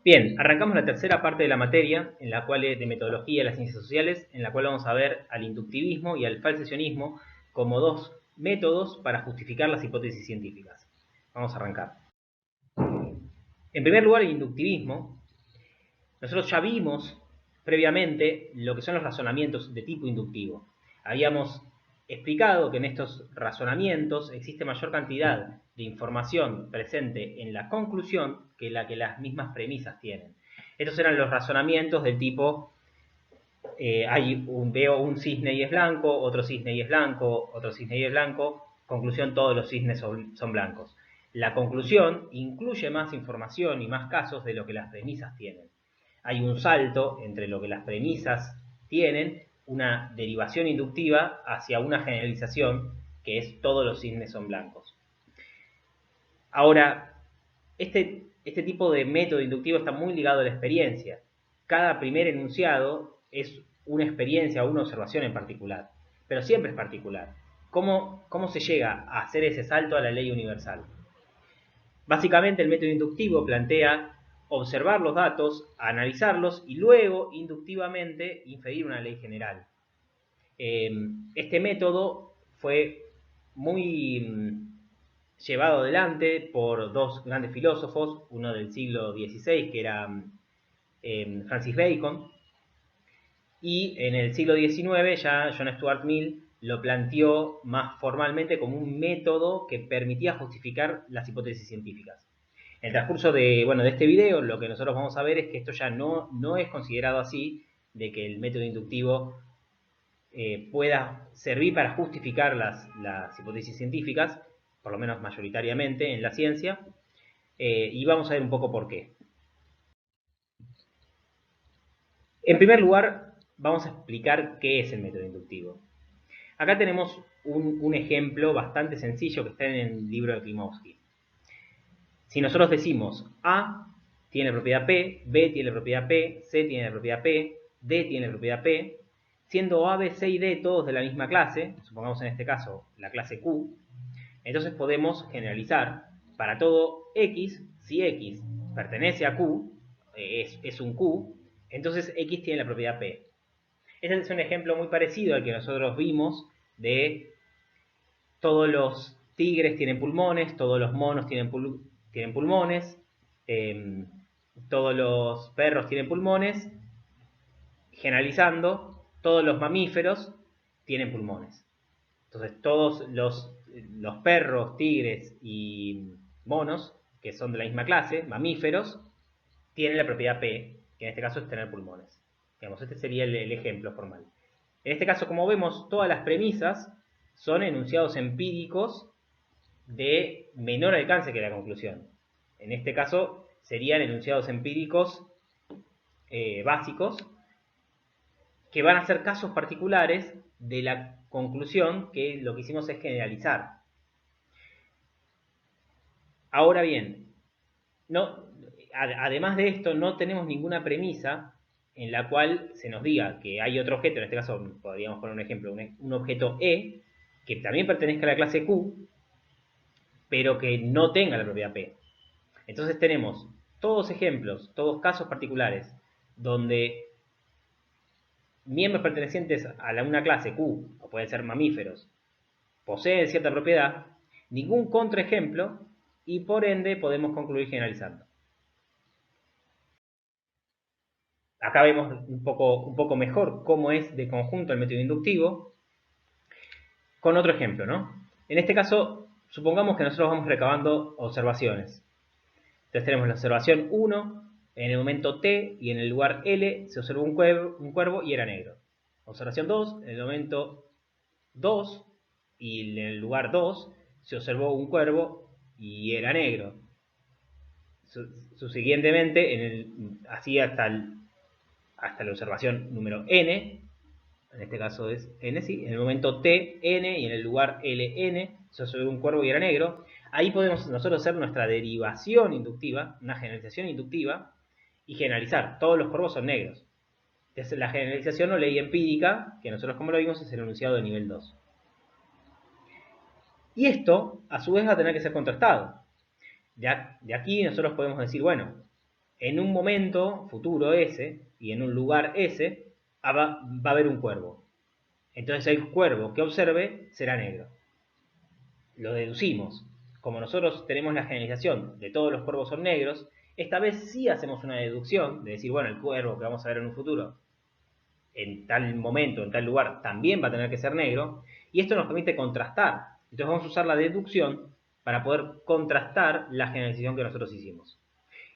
Bien, arrancamos la tercera parte de la materia, en la cual de metodología de las ciencias sociales, en la cual vamos a ver al inductivismo y al falsacionismo como dos métodos para justificar las hipótesis científicas. Vamos a arrancar. En primer lugar, el inductivismo. Nosotros ya vimos previamente lo que son los razonamientos de tipo inductivo. Habíamos explicado que en estos razonamientos existe mayor cantidad de información presente en la conclusión que la que las mismas premisas tienen. Estos eran los razonamientos del tipo, veo un cisne y es blanco, otro cisne y es blanco, otro cisne y es blanco, conclusión, todos los cisnes son blancos. La conclusión incluye más información y más casos de lo que las premisas tienen. Hay un salto entre lo que las premisas tienen, una derivación inductiva hacia una generalización que es todos los cisnes son blancos. Ahora, este tipo de método inductivo está muy ligado a la experiencia. Cada primer enunciado es una experiencia o una observación en particular, pero siempre es particular. ¿Cómo se llega a hacer ese salto a la ley universal? Básicamente el método inductivo plantea observar los datos, analizarlos y luego inductivamente inferir una ley general. Este método fue muy llevado adelante por dos grandes filósofos, uno del siglo XVI que era Francis Bacon, y en el siglo XIX ya John Stuart Mill lo planteó más formalmente como un método que permitía justificar las hipótesis científicas. En el transcurso de este video, lo que nosotros vamos a ver es que esto ya no es considerado así, de que el método inductivo pueda servir para justificar las hipótesis científicas, por lo menos mayoritariamente en la ciencia, y vamos a ver un poco por qué. En primer lugar, vamos a explicar qué es el método inductivo. Acá tenemos un ejemplo bastante sencillo que está en el libro de Klimovsky. Si nosotros decimos A tiene propiedad P, B tiene propiedad P, C tiene propiedad P, D tiene propiedad P, siendo A, B, C y D todos de la misma clase, supongamos en este caso la clase Q, entonces podemos generalizar para todo X, si X pertenece a Q, es un Q, entonces X tiene la propiedad P. Este es un ejemplo muy parecido al que nosotros vimos de todos los tigres tienen pulmones, todos los monos tienen pulmones, todos los perros tienen pulmones, generalizando, todos los mamíferos tienen pulmones. Entonces todos los perros, tigres y monos, que son de la misma clase, mamíferos, tienen la propiedad P, que en este caso es tener pulmones. Digamos, este sería el ejemplo formal. En este caso, como vemos, todas las premisas son enunciados empíricos de menor alcance que la conclusión. En este caso, serían enunciados empíricos básicos que van a ser casos particulares de la conclusión, que lo que hicimos es generalizar. Ahora bien, además de esto, no tenemos ninguna premisa en la cual se nos diga que hay otro objeto, en este caso podríamos poner un ejemplo, un objeto E, que también pertenezca a la clase Q, pero que no tenga la propiedad P. Entonces tenemos todos ejemplos, todos casos particulares, donde miembros pertenecientes a una clase Q, o pueden ser mamíferos, poseen cierta propiedad, ningún contraejemplo, y por ende podemos concluir generalizando. Acá vemos un poco mejor cómo es de conjunto el método inductivo, con otro ejemplo, ¿no? En este caso, supongamos que nosotros vamos recabando observaciones. Entonces tenemos la observación 1, en el momento T y en el lugar L se observó un cuervo y era negro. Observación 2, en el momento 2 y en el lugar 2 se observó un cuervo y era negro. Subsiguientemente, así hasta la observación número N, en este caso es N, sí, en el momento T, N y en el lugar LN se observó un cuervo y era negro. Ahí podemos nosotros hacer nuestra derivación inductiva, una generalización inductiva, y generalizar. Todos los cuervos son negros. Entonces, la generalización o ley empírica, que nosotros como lo vimos, es el enunciado de nivel 2. Y esto, a su vez, va a tener que ser contrastado. De aquí nosotros podemos decir, bueno, en un momento futuro S y en un lugar S va a haber un cuervo. Entonces el cuervo que observe será negro. Lo deducimos. Como nosotros tenemos la generalización de todos los cuervos son negros, esta vez sí hacemos una deducción de decir, bueno, el cuervo que vamos a ver en un futuro, en tal momento, en tal lugar, también va a tener que ser negro, y esto nos permite contrastar. Entonces vamos a usar la deducción para poder contrastar la generalización que nosotros hicimos.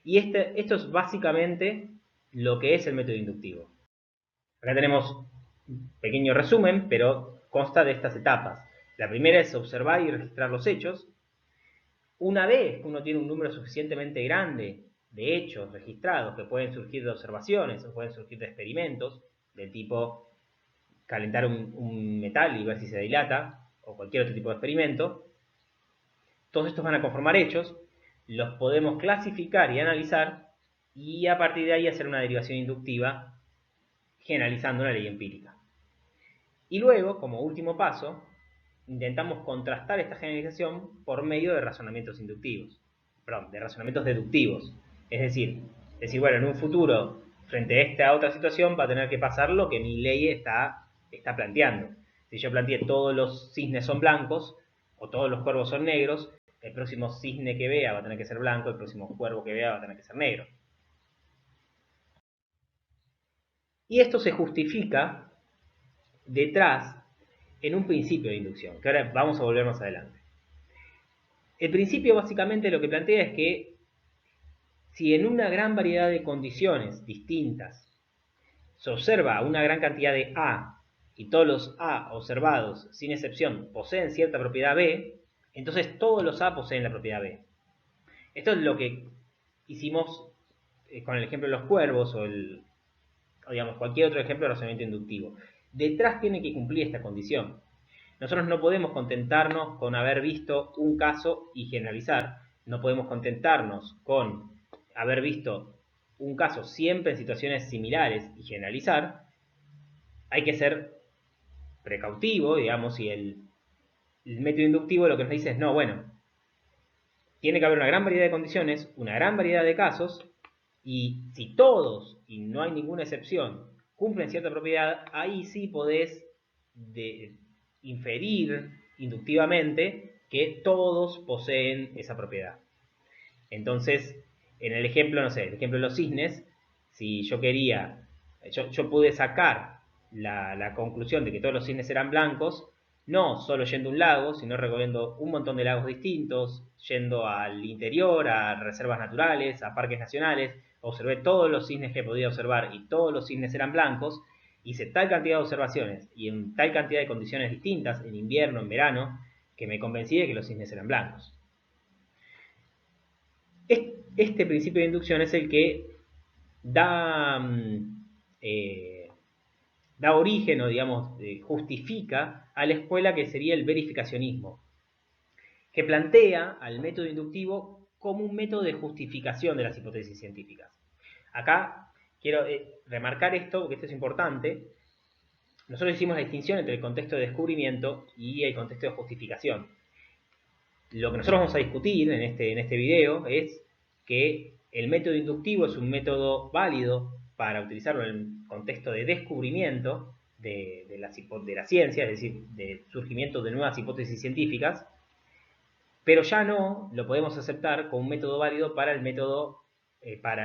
Y esto es básicamente lo que es el método inductivo. Acá tenemos un pequeño resumen, pero consta de estas etapas. La primera es observar y registrar los hechos. Una vez que uno tiene un número suficientemente grande de hechos registrados que pueden surgir de observaciones o pueden surgir de experimentos, del tipo calentar un metal y ver si se dilata, o cualquier otro tipo de experimento, todos estos van a conformar hechos, los podemos clasificar y analizar, y a partir de ahí hacer una derivación inductiva generalizando una ley empírica. Y luego, como último paso, intentamos contrastar esta generalización por medio de razonamientos inductivos, perdón, de razonamientos deductivos. Es decir, bueno, en un futuro, frente a esta otra situación, va a tener que pasar lo que mi ley está planteando. Si yo planteé todos los cisnes son blancos, o todos los cuervos son negros, el próximo cisne que vea va a tener que ser blanco, el próximo cuervo que vea va a tener que ser negro. Y esto se justifica detrás en un principio de inducción, que ahora vamos a volver más adelante. El principio básicamente lo que plantea es que si en una gran variedad de condiciones distintas se observa una gran cantidad de A y todos los A observados, sin excepción, poseen cierta propiedad B, entonces todos los A poseen la propiedad B. Esto es lo que hicimos con el ejemplo de los cuervos o digamos, cualquier otro ejemplo de razonamiento inductivo. Detrás tiene que cumplir esta condición. Nosotros no podemos contentarnos con haber visto un caso y generalizar. No podemos contentarnos con haber visto un caso siempre en situaciones similares y generalizar. Hay que ser precautivo, digamos, y el método inductivo lo que nos dice es, no, bueno, tiene que haber una gran variedad de condiciones, una gran variedad de casos, y si todos, y no hay ninguna excepción, cumplen cierta propiedad, ahí sí podés inferir inductivamente que todos poseen esa propiedad. Entonces, en el ejemplo, no sé, el ejemplo de los cisnes, si yo quería, yo pude sacar la conclusión de que todos los cisnes eran blancos, no solo yendo a un lago, sino recorriendo un montón de lagos distintos, yendo al interior, a reservas naturales, a parques nacionales, observé todos los cisnes que podía observar y todos los cisnes eran blancos, hice tal cantidad de observaciones y en tal cantidad de condiciones distintas, en invierno, en verano, que me convencí de que los cisnes eran blancos. Este principio de inducción es el que da, da origen o, digamos, justifica a la escuela que sería el verificacionismo, que plantea al método inductivo como un método de justificación de las hipótesis científicas. Acá quiero remarcar esto, porque esto es importante. Nosotros hicimos la distinción entre el contexto de descubrimiento y el contexto de justificación. Lo que nosotros vamos a discutir en este video es que el método inductivo es un método válido para utilizarlo en el contexto de descubrimiento de la ciencia, es decir, de surgimiento de nuevas hipótesis científicas, pero ya no lo podemos aceptar como un método válido para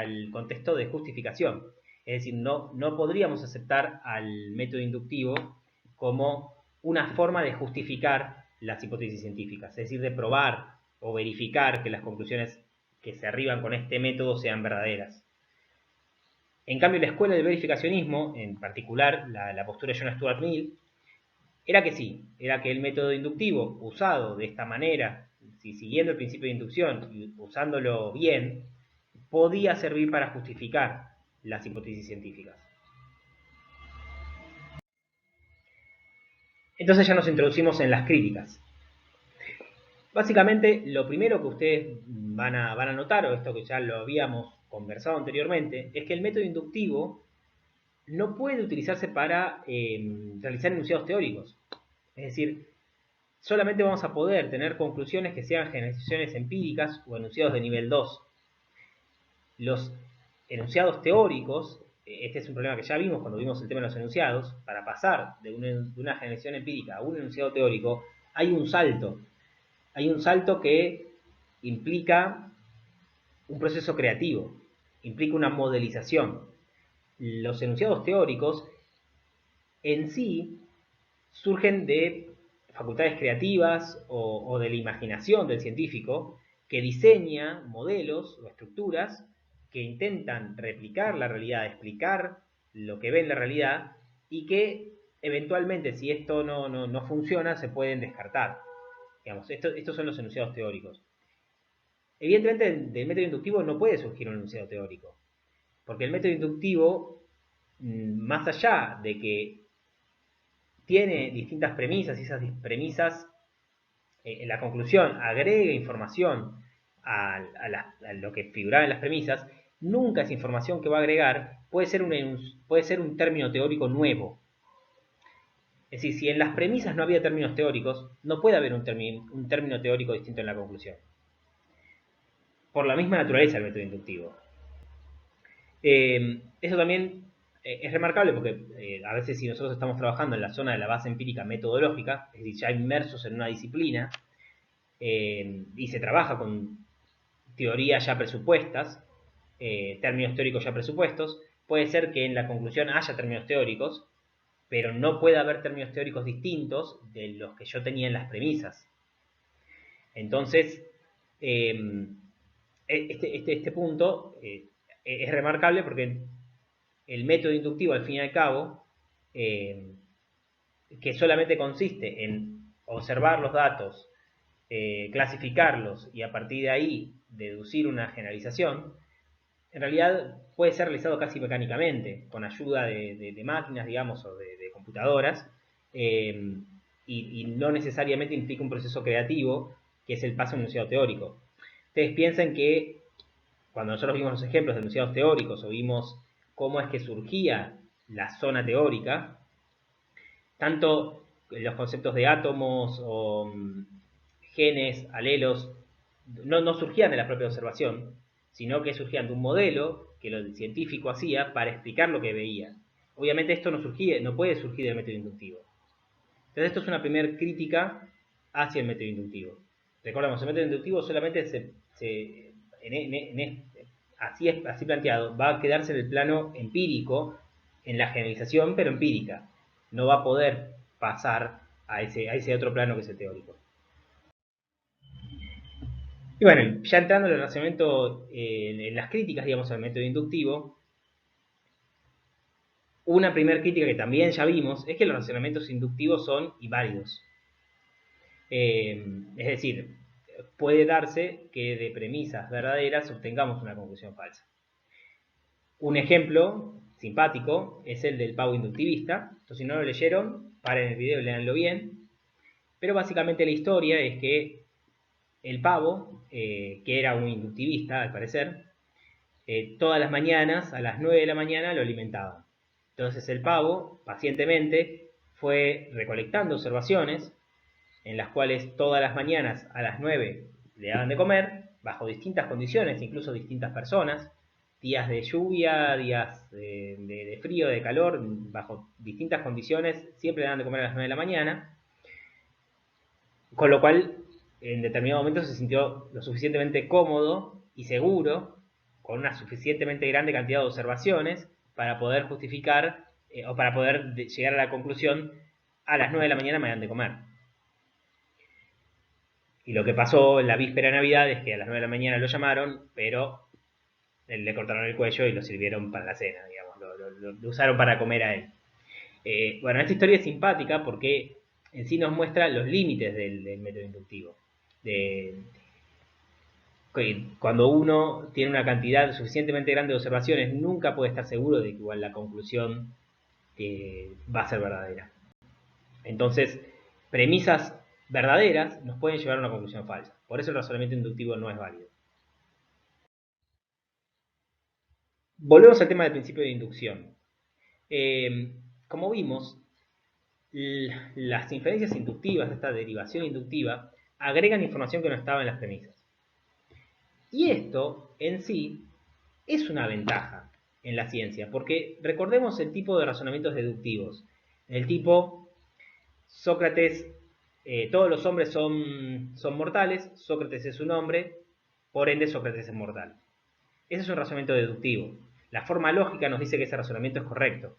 el contexto de justificación. Es decir, no podríamos aceptar al método inductivo como una forma de justificar las hipótesis científicas, es decir, de probar o verificar que las conclusiones que se arriban con este método sean verdaderas. En cambio, la escuela del verificacionismo, en particular la postura de John Stuart Mill, era que sí, era que el método inductivo usado de esta manera, siguiendo el principio de inducción y usándolo bien, podía servir para justificar las hipótesis científicas. Entonces ya nos introducimos en las críticas. Básicamente, lo primero que ustedes van a notar, o esto que ya lo habíamos conversado anteriormente, es que el método inductivo no puede utilizarse para realizar enunciados teóricos. Es decir, solamente vamos a poder tener conclusiones que sean generalizaciones empíricas o enunciados de nivel 2. Los enunciados teóricos, este es un problema que ya vimos cuando vimos el tema de los enunciados, para pasar de una generación empírica a un enunciado teórico, hay un salto. Hay un salto que implica un proceso creativo, implica una modelización. Los enunciados teóricos en sí surgen de facultades creativas o de la imaginación del científico que diseña modelos o estructuras que intentan replicar la realidad, explicar lo que ve en la realidad y que eventualmente, si esto no funciona, se pueden descartar. Digamos, estos son los enunciados teóricos. Evidentemente, del método inductivo no puede surgir un enunciado teórico, porque el método inductivo, más allá de que tiene distintas premisas y esas premisas, en la conclusión, agrega información a lo que figuraba en las premisas, nunca esa información que va a agregar puede ser un término teórico nuevo. Es decir, si en las premisas no había términos teóricos, no puede haber un término teórico distinto en la conclusión. Por la misma naturaleza del método inductivo. Eso también es remarcable porque a veces si nosotros estamos trabajando en la zona de la base empírica metodológica, es decir, ya inmersos en una disciplina, y se trabaja con teorías ya presupuestas, términos teóricos ya presupuestos, puede ser que en la conclusión haya términos teóricos, pero no puede haber términos teóricos distintos de los que yo tenía en las premisas. Entonces, este punto es remarcable porque el método inductivo, al fin y al cabo, que solamente consiste en observar los datos, clasificarlos y a partir de ahí deducir una generalización, en realidad puede ser realizado casi mecánicamente, con ayuda de máquinas, digamos, o de computadoras, y no necesariamente implica un proceso creativo, que es el paso enunciado teórico. Ustedes piensan que cuando nosotros vimos los ejemplos de enunciados teóricos o vimos cómo es que surgía la zona teórica, tanto los conceptos de átomos o genes, alelos, no surgían de la propia observación, sino que surgían de un modelo que el científico hacía para explicar lo que veía. Obviamente esto no puede surgir del método inductivo. Entonces esto es una primera crítica hacia el método inductivo. Recordamos, el método inductivo solamente así planteado, va a quedarse en el plano empírico, en la generalización, pero empírica. No va a poder pasar a ese otro plano que es el teórico. Y bueno, ya entrando en el razonamiento, en las críticas, digamos, al método inductivo, una primera crítica que también ya vimos es que los razonamientos inductivos son inválidos. Es decir, puede darse que de premisas verdaderas obtengamos una conclusión falsa. Un ejemplo simpático es el del pavo inductivista. Entonces, si no lo leyeron, paren el video y léanlo bien. Pero básicamente la historia es que el pavo, que era un inductivista al parecer, todas las mañanas, a las 9 de la mañana, lo alimentaban. Entonces el pavo, pacientemente, fue recolectando observaciones en las cuales todas las mañanas a las 9 le daban de comer, bajo distintas condiciones, incluso distintas personas, días de lluvia, días de frío, de calor, bajo distintas condiciones, siempre le daban de comer a las 9 de la mañana, con lo cual en determinado momento se sintió lo suficientemente cómodo y seguro, con una suficientemente grande cantidad de observaciones, para poder justificar o para poder llegar a la conclusión, a las 9 de la mañana me dan de comer. Y lo que pasó en la víspera de Navidad es que a las 9 de la mañana lo llamaron, pero le cortaron el cuello y lo sirvieron para la cena, digamos, lo usaron para comer a él. Bueno, esta historia es simpática porque en sí nos muestra los límites del método inductivo. Cuando uno tiene una cantidad suficientemente grande de observaciones, nunca puede estar seguro de que igual la conclusión va a ser verdadera. Entonces, premisas verdaderas nos pueden llevar a una conclusión falsa. Por eso el razonamiento inductivo no es válido. Volvemos al tema del principio de inducción. Como vimos, las inferencias inductivas, esta derivación inductiva, agregan información que no estaba en las premisas. Y esto, en sí, es una ventaja en la ciencia, porque recordemos el tipo de razonamientos deductivos. El tipo, Sócrates, todos los hombres son mortales, Sócrates es un hombre, por ende Sócrates es mortal. Ese es un razonamiento deductivo. La forma lógica nos dice que ese razonamiento es correcto,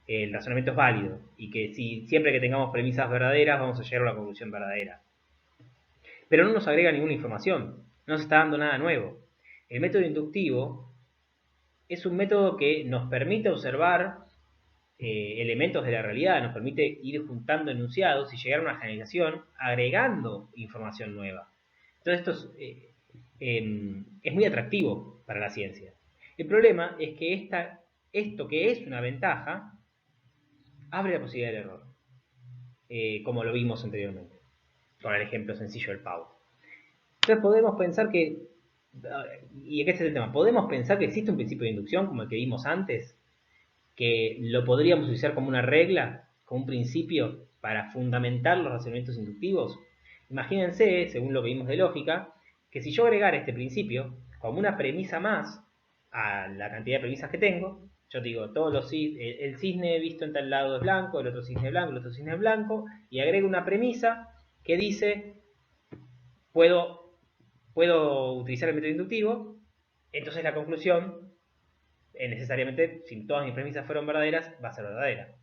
el razonamiento es válido, y que siempre que tengamos premisas verdaderas vamos a llegar a una conclusión verdadera. Pero no nos agrega ninguna información, no nos está dando nada nuevo. El método inductivo es un método que nos permite observar elementos de la realidad, nos permite ir juntando enunciados y llegar a una generalización agregando información nueva. Entonces es muy atractivo para la ciencia. El problema es que esto que es una ventaja abre la posibilidad del error, como lo vimos anteriormente, con el ejemplo sencillo del pavo. Entonces podemos pensar que, y este es el tema, podemos pensar que existe un principio de inducción como el que vimos antes, que lo podríamos utilizar como una regla, como un principio para fundamentar los razonamientos inductivos. Imagínense, según lo que vimos de lógica, que si yo agregara este principio como una premisa más a la cantidad de premisas que tengo, yo digo, el cisne visto en tal lado es blanco, el otro cisne es blanco, el otro cisne es blanco, y agrego una premisa que dice, puedo utilizar el método inductivo, entonces la conclusión necesariamente, si todas mis premisas fueron verdaderas, va a ser verdadera.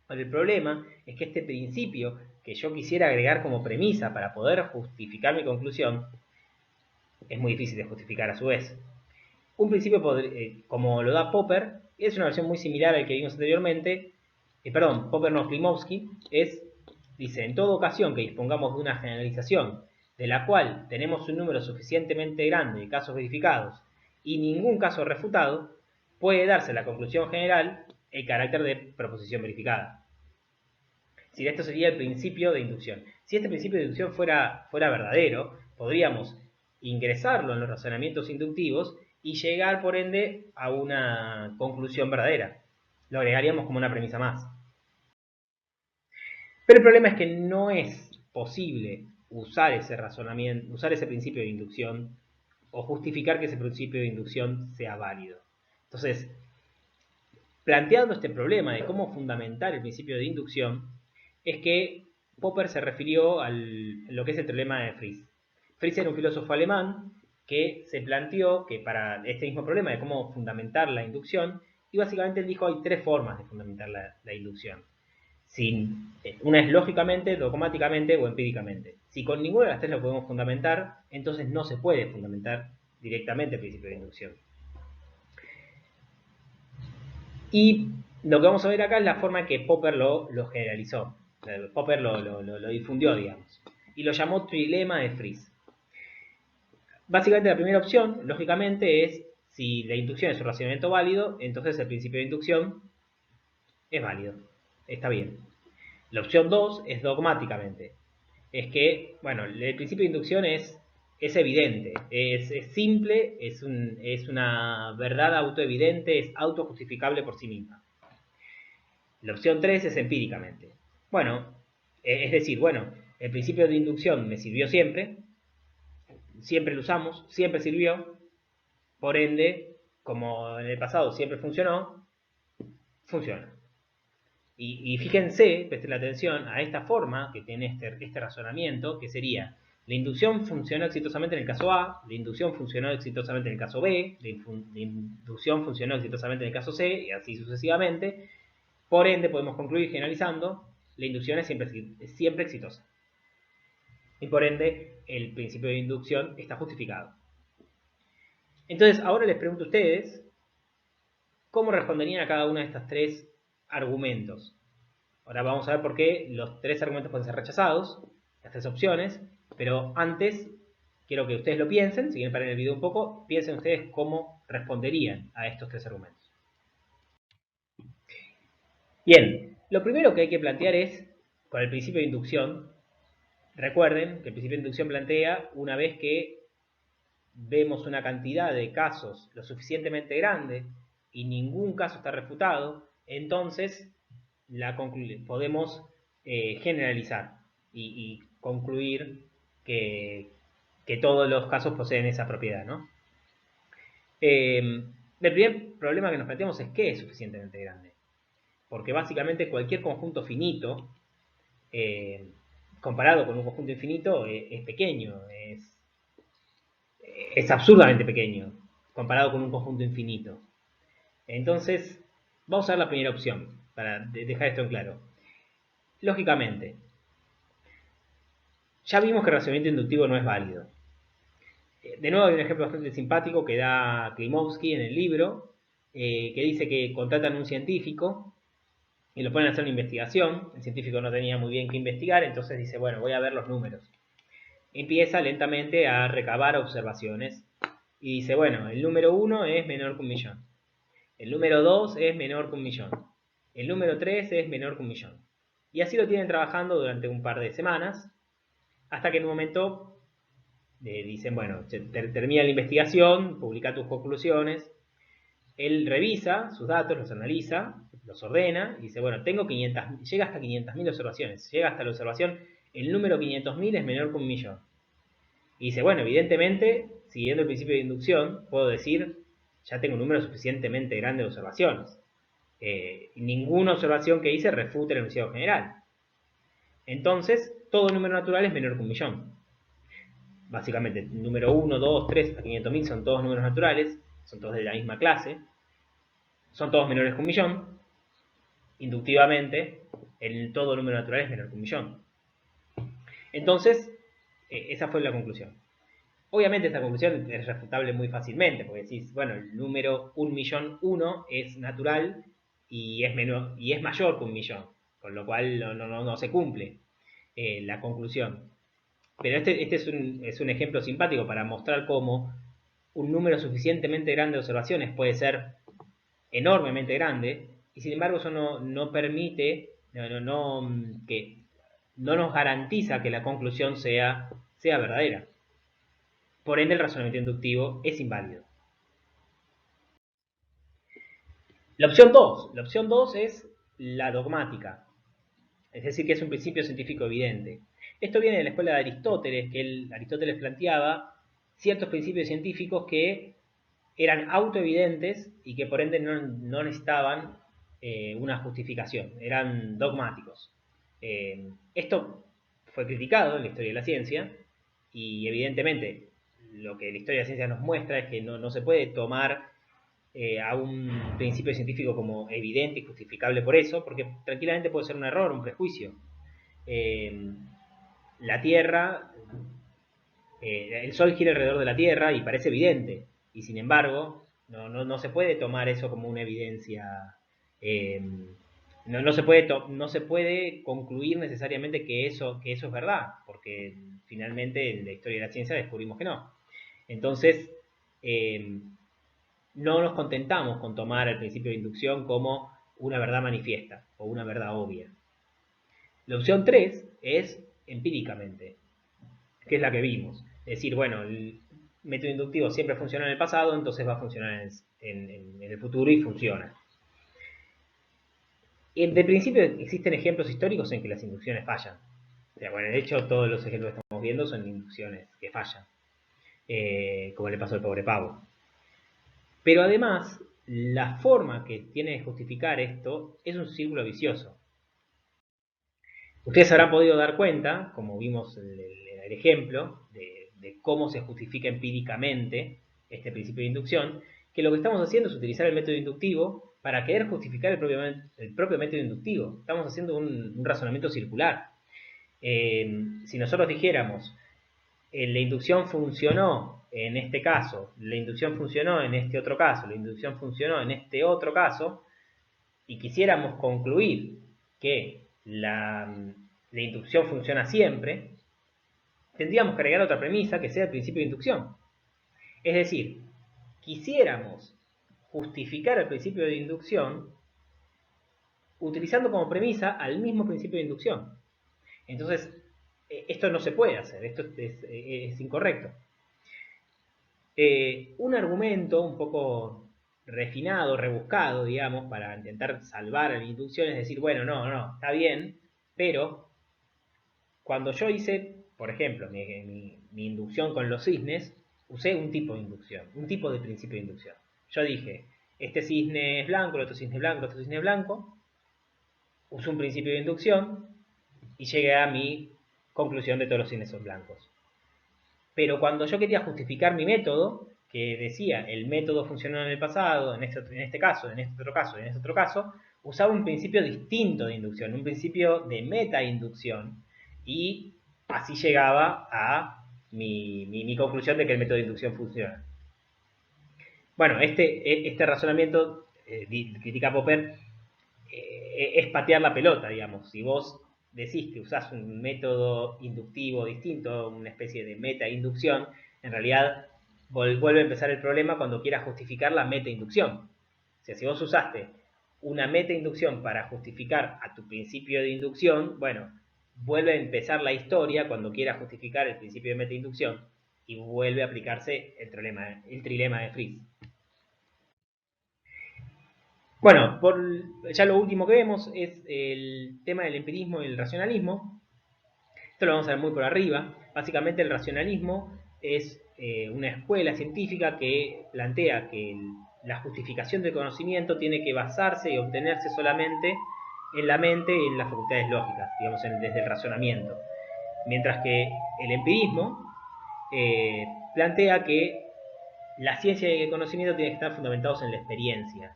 El problema es que este principio que yo quisiera agregar como premisa para poder justificar mi conclusión es muy difícil de justificar a su vez. Un principio como lo da Popper es una versión muy similar al que vimos anteriormente. Popper no, Klimovsky dice, en toda ocasión que dispongamos de una generalización de la cual tenemos un número suficientemente grande de casos verificados y ningún caso refutado, puede darse la conclusión general el carácter de proposición verificada. Si esto sería el principio de inducción. Si este principio de inducción fuera verdadero, podríamos ingresarlo en los razonamientos inductivos y llegar, por ende, a una conclusión verdadera. Lo agregaríamos como una premisa más. Pero el problema es que no es posible usar ese razonamiento, usar ese principio de inducción o justificar que ese principio de inducción sea válido. Entonces, planteando este problema de cómo fundamentar el principio de inducción, es que Popper se refirió a lo que es el teorema de Fries. Fries era un filósofo alemán que se planteó que para este mismo problema de cómo fundamentar la inducción, y básicamente él dijo hay tres formas de fundamentar la inducción. Una es lógicamente, dogmáticamente o empíricamente. Si con ninguna de las tres lo podemos fundamentar, entonces no se puede fundamentar directamente el principio de inducción. Y lo que vamos a ver acá es la forma en que Popper lo generalizó. Popper lo difundió, digamos. Y lo llamó trilema de Fries. Básicamente la primera opción, lógicamente, es si la inducción es un razonamiento válido, entonces el principio de inducción es válido. Está bien. La opción 2 es dogmáticamente. Es que, bueno, el principio de inducción es evidente, es simple, es una verdad autoevidente, es autojustificable por sí misma. La opción 3 es empíricamente. Bueno, es decir, bueno, el principio de inducción me sirvió siempre lo usamos, siempre sirvió, por ende, como en el pasado siempre funcionó, funciona. Y fíjense, presten atención a esta forma que tiene este razonamiento, que sería, la inducción funcionó exitosamente en el caso A, la inducción funcionó exitosamente en el caso B, la inducción funcionó exitosamente en el caso C, y así sucesivamente. Por ende, podemos concluir generalizando, la inducción es siempre exitosa. Y por ende, el principio de inducción está justificado. Entonces, ahora les pregunto a ustedes, ¿cómo responderían a cada uno de estos tres argumentos? Ahora vamos a ver por qué los tres argumentos pueden ser rechazados, las tres opciones, pero antes quiero que ustedes lo piensen, si quieren parar el video un poco, piensen ustedes cómo responderían a estos tres argumentos. Bien, lo primero que hay que plantear es, con el principio de inducción, recuerden que el principio de inducción plantea, una vez que vemos una cantidad de casos lo suficientemente grande y ningún caso está refutado, entonces podemos generalizar y concluir que todos los casos poseen esa propiedad, ¿no? El primer problema que nos planteamos es qué es suficientemente grande. Porque básicamente cualquier conjunto finito, comparado con un conjunto infinito, es pequeño, es absurdamente pequeño, comparado con un conjunto infinito. Entonces, vamos a ver la primera opción, para dejar esto en claro. Lógicamente, ya vimos que el razonamiento inductivo no es válido. De nuevo hay un ejemplo bastante simpático que da Klimovsky en el libro, que dice que contratan a un científico y lo ponen a hacer una investigación. El científico no tenía muy bien qué investigar, entonces dice, bueno, voy a ver los números. Empieza lentamente a recabar observaciones y dice, bueno, el número 1 es menor que 1.000.000. El número 2 es menor que 1.000.000. El número 3 es menor que 1.000.000. Y así lo tienen trabajando durante un par de semanas, hasta que en un momento dicen, bueno, termina la investigación, publica tus conclusiones. Él revisa sus datos, los analiza, los ordena y dice, bueno, tengo 500, llega hasta 500.000 observaciones. Llega hasta la observación, el número 500.000 es menor que 1.000.000. Y dice, bueno, evidentemente, siguiendo el principio de inducción, puedo decir, ya tengo un número suficientemente grande de observaciones. Ninguna observación que hice refuta el enunciado general. Entonces, todo número natural es menor que 1.000.000. Básicamente, número 1, 2, 3 hasta 500.000 son todos números naturales, son todos de la misma clase, son todos menores que 1.000.000. Inductivamente, todo número natural es menor que 1.000.000. Entonces, esa fue la conclusión. Obviamente esta conclusión es refutable muy fácilmente, porque decís, bueno, el número 1.000.001 es natural y es mayor que 1.000.000, con lo cual no se cumple la conclusión. Pero este es un ejemplo simpático para mostrar cómo un número suficientemente grande de observaciones puede ser enormemente grande, y sin embargo eso no permite, que no nos garantiza que la conclusión sea verdadera. Por ende, el razonamiento inductivo es inválido. La opción 2 es la dogmática, es decir, que es un principio científico evidente. Esto viene de la escuela de Aristóteles, que Aristóteles planteaba ciertos principios científicos que eran autoevidentes y que por ende no necesitaban una justificación, eran dogmáticos. Esto fue criticado en la historia de la ciencia y evidentemente lo que la historia de la ciencia nos muestra es que no se puede tomar a un principio científico como evidente y justificable por eso, porque tranquilamente puede ser un error, un prejuicio. La Tierra, el Sol gira alrededor de la Tierra y parece evidente, y sin embargo no se puede tomar eso como una evidencia. eh, no se puede concluir necesariamente que eso es verdad, porque finalmente en la historia de la ciencia descubrimos que no. Entonces, no nos contentamos con tomar el principio de inducción como una verdad manifiesta o una verdad obvia. La opción 3 es empíricamente, que es la que vimos. Es decir, bueno, el método inductivo siempre funcionó en el pasado, entonces va a funcionar en el futuro y funciona. De principio existen ejemplos históricos en que las inducciones fallan. O sea, bueno, de hecho todos los ejemplos que estamos viendo son inducciones que fallan, como le pasó al pobre pavo. Pero además, la forma que tiene de justificar esto es un círculo vicioso. Ustedes habrán podido dar cuenta, como vimos en el ejemplo, de cómo se justifica empíricamente este principio de inducción, que lo que estamos haciendo es utilizar el método inductivo para querer justificar el propio método inductivo. Estamos haciendo un razonamiento circular. Si nosotros dijéramos, la inducción funcionó en este caso, la inducción funcionó en este otro caso, la inducción funcionó en este otro caso, y quisiéramos concluir que la inducción funciona siempre, tendríamos que agregar otra premisa que sea el principio de inducción. Es decir, quisiéramos justificar el principio de inducción utilizando como premisa al mismo principio de inducción. Entonces, esto no se puede hacer, esto es incorrecto. Un argumento un poco refinado, rebuscado, digamos, para intentar salvar a la inducción es decir, bueno, no, está bien, pero cuando yo hice, por ejemplo, mi inducción con los cisnes, usé un tipo de inducción, un tipo de principio de inducción. Yo dije, este cisne es blanco, el otro cisne es blanco, el otro cisne es blanco, uso un principio de inducción y llegué a mi conclusión de todos los cisnes son blancos. Pero cuando yo quería justificar mi método, que decía el método funcionó en el pasado, en este caso, en este otro caso, en este otro caso, usaba un principio distinto de inducción, un principio de meta-inducción, y así llegaba a mi conclusión de que el método de inducción funciona. Bueno, este razonamiento, critica Popper, es patear la pelota, digamos. Si vos decís que usás un método inductivo distinto, una especie de meta-inducción, en realidad vuelve a empezar el problema cuando quieras justificar la meta-inducción. O sea, si vos usaste una meta-inducción para justificar a tu principio de inducción, bueno, vuelve a empezar la historia cuando quieras justificar el principio de meta-inducción y vuelve a aplicarse el trilema de Friese. Bueno, ya lo último que vemos es el tema del empirismo y el racionalismo. Esto lo vamos a ver muy por arriba. Básicamente el racionalismo es una escuela científica que plantea que la justificación del conocimiento tiene que basarse y obtenerse solamente en la mente y en las facultades lógicas, digamos, desde el razonamiento. Mientras que el empirismo plantea que la ciencia y el conocimiento tienen que estar fundamentados en la experiencia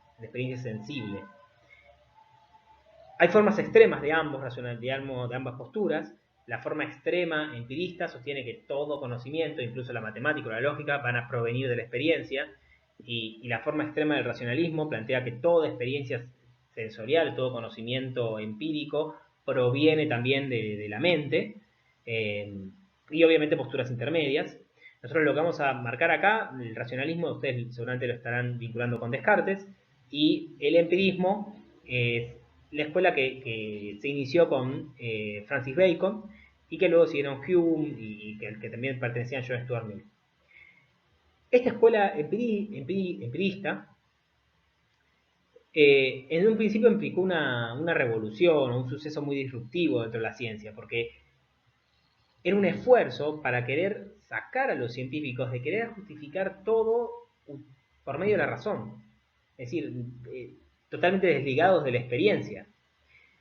sensible. Hay formas extremas de de ambas posturas. La forma extrema empirista sostiene que todo conocimiento, incluso la matemática o la lógica, van a provenir de la experiencia, y la forma extrema del racionalismo plantea que toda experiencia sensorial, todo conocimiento empírico, proviene también de la mente, y obviamente posturas intermedias. Nosotros lo que vamos a marcar acá, el racionalismo, ustedes seguramente lo estarán vinculando con Descartes, y el empirismo es la escuela que se inició con Francis Bacon y que luego siguieron Hume y que también pertenecían a John Stuart Mill. Esta escuela empirista en un principio implicó una revolución, un suceso muy disruptivo dentro de la ciencia, porque era un esfuerzo para querer sacar a los científicos de querer justificar todo por medio de la razón. Es decir, totalmente desligados de la experiencia.